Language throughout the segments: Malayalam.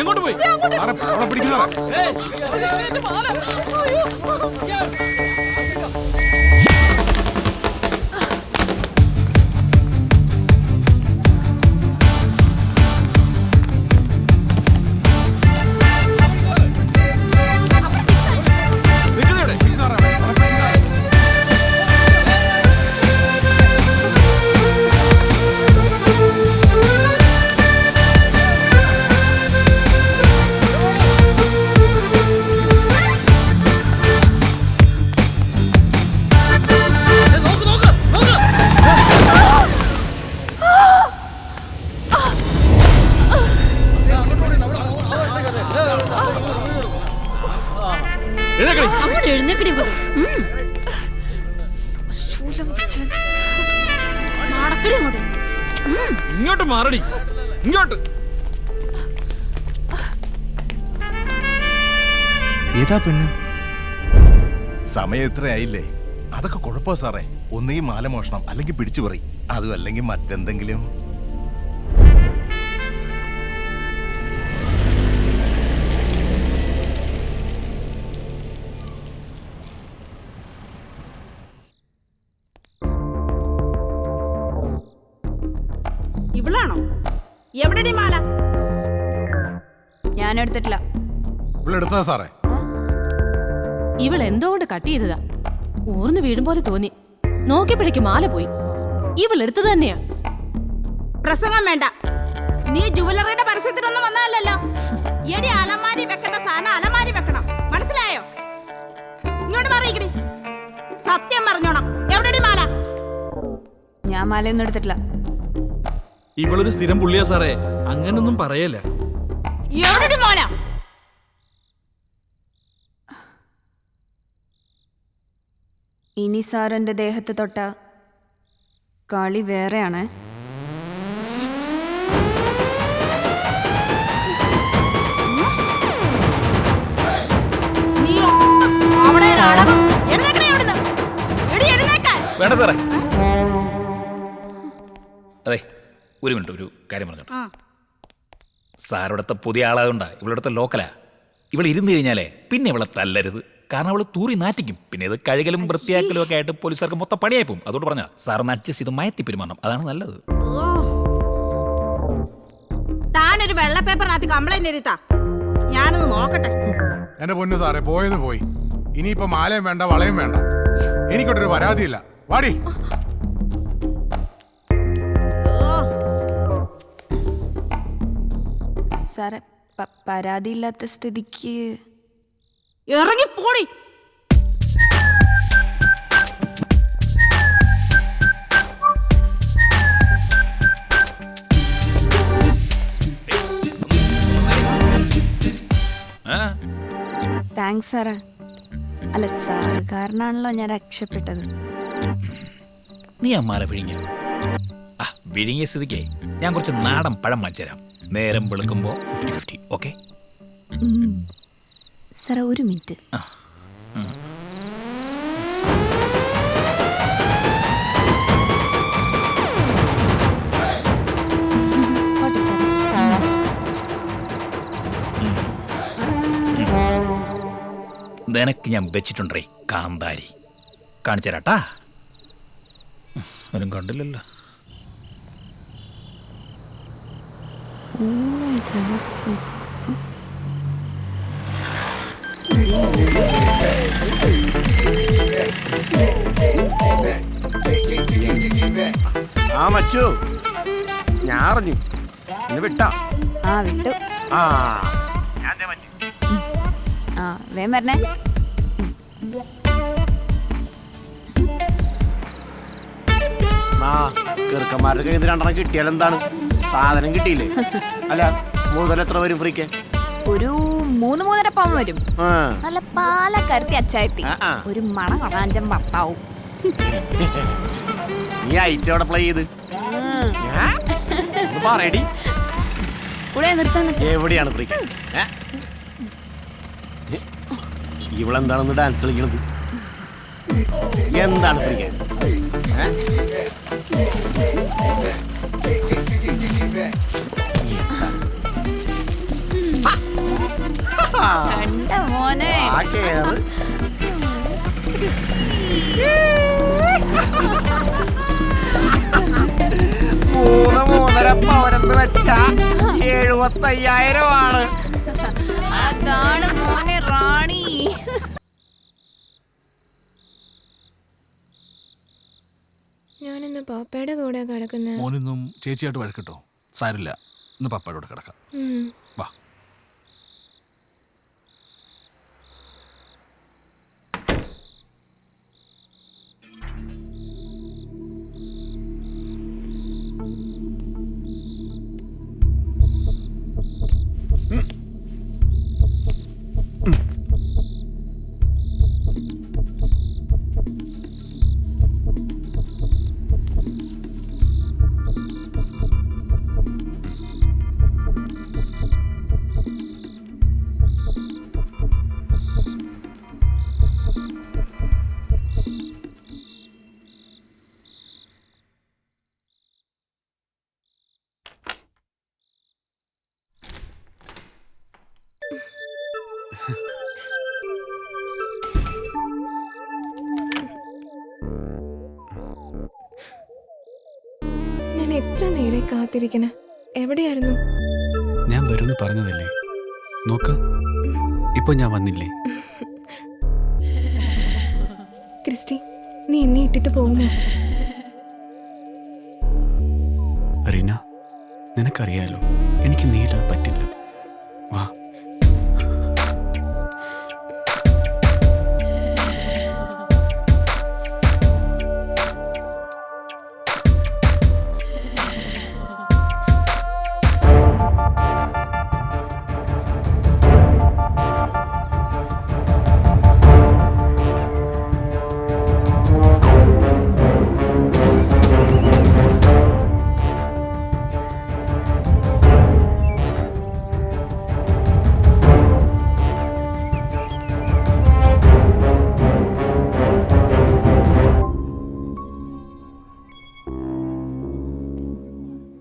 എങ്ങോട്ട് പോയി? ഇങ്ങോട്ട് മാറടി, ഇങ്ങോട്ട്. ഏതാ പെണ്ണ്? സമയം എത്രയായില്ലേ? അതൊക്കെ കുഴപ്പമോ സാറേ? ഒന്നുകിൽ മാല മോഷണം, അല്ലെങ്കിൽ പിടിച്ചു പറി, അതും അല്ലെങ്കിൽ മറ്റെന്തെങ്കിലും. ഇവളാണോ? എവിടെടി മാല? ഞാൻ എടുത്തിട്ടില്ല. ഇവളെടുത്താ സാറേ? ഇവൾ എന്തോണ്ട് കട്ട് ചെയ്തതാ. ഊർന്ന് വീടും പോലെ തോന്നി. നോക്കിയപ്പോഴേക്ക് മാല പോയി. ഇവൾ എടുത്തു തന്നെയാ. പ്രസംഗം വേണ്ട. നീ ജുവലറിയുടെ പരസ്യത്തിനൊന്നും വന്നതല്ലോ. എടി അലമാരി വെക്കേണ്ട സാധനം അലമാരി വെക്കണം, മനസ്സിലായോ? ഇങ്ങോട്ട് മാറിയിക്കടി. സത്യം പറഞ്ഞോണം. എവിടെടി മാല? ഞാൻ മാലയൊന്നും എടുത്തിട്ടില്ല. ഇവളൊരു സ്ഥിരം പുള്ളിയാ സാറേ, അങ്ങനൊന്നും പറയല്ല. എവിടെടി മാല? ഇനി സാറിന്റെ ദേഹത്ത് തൊട്ട കളി വേറെയാണ്. വേണ്ട സാറേ. അതെ, ഒരു മിനിറ്റ്, ഒരു കാര്യം പറഞ്ഞോട്ടെ. സാറിവിടുത്തെ പുതിയ ആളാകൊണ്ടാ, ഇവളിവിടുത്തെ ലോക്കലാ. ഇവൾ ഇരുന്ന് കഴിഞ്ഞാലേ പിന്നെ ഇവളെ തല്ലരുത്. കാരണം അവള് തൂറി നാറ്റിക്കും. പിന്നെ ഇത് കഴുകലും വൃത്തിയാക്കലും ഒക്കെ ആയിട്ട് പോലീസുകാർക്ക് മൊത്തം പണിയായി പോകും. അതുകൊണ്ട് പറഞ്ഞാൽ സാറിന് അഡ്ജസ്റ്റ് ചെയ്ത് മയത്തി പെരുമാറണം, അതാണ് നല്ലത്. താനൊരു വെള്ള പേപ്പറിനകത്ത് കംപ്ലൈന്റ് എഴുതാ, ഞാനൊന്ന് നോക്കട്ടെ. എന്റെ പൊന്നു സാറേ, പോയത് പോയി. ഇനിയിപ്പോ മാലയും വേണ്ട, വളയും വേണ്ട. എനിക്കൊട്ടൊരു പരാതിയില്ല. വാടി. സാറേ, പരാതിയില്ലാത്ത സ്ഥിതിക്ക് ഇറങ്ങിപ്പോടി. താങ്ക്സ് സാറേ. അല്ല, സാറ് കാരണാണല്ലോ ഞാൻ രക്ഷപ്പെട്ടത്. നീ അമ്മാല വിഴിഞ്ഞ വിഴുങ്ങിയ സ്ഥിതിക്ക് ഞാൻ കുറച്ച് നാടൻ പഴം വാങ്ങിച്ചുതരാം. നേരം വെളുക്കുമ്പോ 50-50. ഓക്കെ സാറേ, ഒരു മിനിറ്റ്. നിനക്ക് ഞാൻ വെച്ചിട്ടുണ്ടേ കാന്താരി. കാണിച്ചു തരാട്ടാ. ആരും കണ്ടില്ലല്ലോ. ആ മച്ചു, ഞാൻ അറിഞ്ഞു ഇന്ന് വിട്ടാ. ആ വിട്ടു. ആ ആ വേം വരണേ. ചെറുക്കന്മാരുടെ കയ്യിൽ നിന്ന് 2 കിട്ടിയാൽ എന്താണ്? സാധനം കിട്ടിയില്ലേ? അല്ല, മുതൽ എത്ര വരും ഫ്രീക്ക്? ഒരു 3-3.5 പവൻ വരും. ആ. നല്ല പാലക്കരുത്തി അച്ചായത്തി, ആ. ഒരു മണ കൊടാഞ്ചം ഭർത്താവും. നീ ഐറ്റം എവിടെ പ്ലേ ചെയ്ത് പറയടി. കൂടെ നിർത്താൻ എവിടെയാണ് ഫ്രീക്ക്? ഇവളെന്താണെന്ന് ഡാൻസ് കളിക്കണത്? എന്താണ് ഫ്രീക്ക്? കണ്ട മോനെ. ആ കേറ്. 3-3.5 പവനെന്ന് വെച്ചാ 75,000 ആണ്. അതാണ് മോനെ റാണി. ഞാനിന്ന് പാപ്പയുടെ കൂടെ കിടക്കുന്നത്. മോനിന്നും ചേച്ചിയായിട്ട് വഴക്കിട്ടോ? സാരില്ല, ഇന്ന് പപ്പയുടെ കൂടെ കിടക്കാം. വാ. ഞാൻ എത്ര നേരെ കാത്തിരിക്കണ. എവിടെയായിരുന്നു? ഞാൻ വരുമെന്ന് പറഞ്ഞതല്ലേ. നോക്ക്, ഇപ്പൊ ഞാൻ വന്നില്ലേ. ക്രിസ്റ്റി, നീ എന്നെ ഇട്ടിട്ട് പോകുമോ? റീന, നിനക്കറിയാലോ എനിക്ക് നീല പറ്റില്ല. വാ.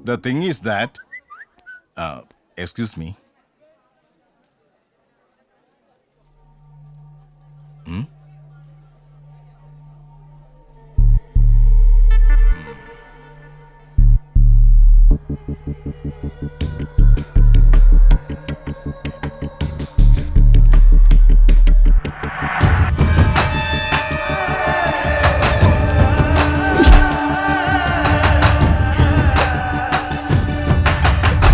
The thing is that, excuse me.